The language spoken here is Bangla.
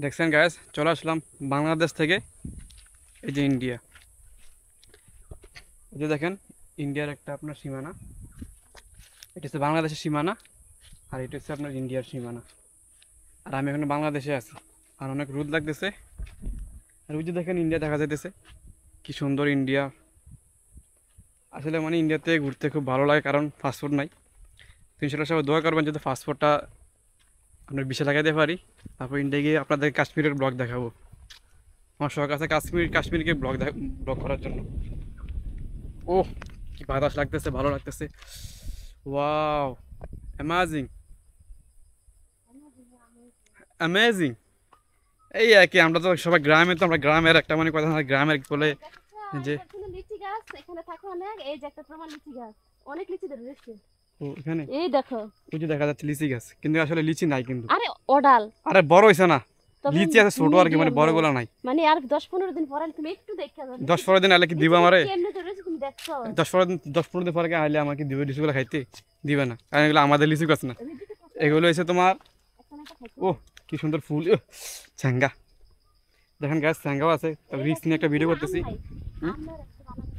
দেখছেন গাইস, চলে আসলাম বাংলাদেশ থেকে। এই যে ইন্ডিয়া, এই যে দেখেন ইন্ডিয়ার একটা আপনার সীমানা। এটা হচ্ছে বাংলাদেশের সীমানা, আর এটা হচ্ছে আপনার ইন্ডিয়ার সীমানা। আর আমি এখন বাংলাদেশে আছি, আর অনেক রোদ লাগতেছে। আর ওই যে দেখেন ইন্ডিয়া দেখা যাইতেছে, কি সুন্দর ইন্ডিয়া। আসলে মানে ইন্ডিয়াতে ঘুরতে খুব ভালো লাগে, কারণ পাসপোর্ট নাই। তো ইনশাল্লাহ সবাই দোয়া করবেন যাতে পাসপোর্টটা আপনার বিষে লাগাইতে পারি। তারপর ইন্ডিয়া গিয়ে আপনাদের কাশ্মীরের ব্লগ দেখাবো। আমার শখ আছে কাশ্মীরকে ব্লগ করার জন্য। ও, কি বাতাস লাগতেছে, ভালো লাগতেছে। Wow, amazing, amazing. এই আর কি, আমরা তো সবাই গ্রামে, তো আমরা গ্রামের একটা মানে কথা না, গ্রামের বলে যে লিচি গাছ এখানে থাকে অনেক। এই যে একটা প্রমাণ লিচি গাছ, অনেক লিচি ধরেছে। ও এখানে এই দেখো, ওই যে দেখা যাচ্ছে লিচি গাছ, কিন্তু আসলে লিচি নাই কিন্তু। আরে ওডাল আরে বড় হয়েছে না, তবে লিচি আছে ছোট আর কি, মানে মিডিয়াম বড় বড়। গোলা নাই। মানে আর 10-15 দিন পরে তুমি একটু দেখে যাবে। 10-15 দিন আলে কি দিবা আমারে? কেমনে ধরেছে তুমি দেখছো? 10-15 দিন পরে কি আইলে আমাকে দিবে লিচুগুলো খাইতে? দিবে না, কারণ এগুলো আমাদের লিচু গাছ না। এদিকে তো এগুলো হয়েছে তোমার। একটা না একটা খাইছো। ও, কি সুন্দর ফুল, চ্যাঙ্গা। দেখেন গাছ চ্যাঙ্গাও আছে। এই রিক্স নিয়ে একটা ভিডিও দেখো, করতেছি। আম নাই, আম নাই রাখছো, আম নাই।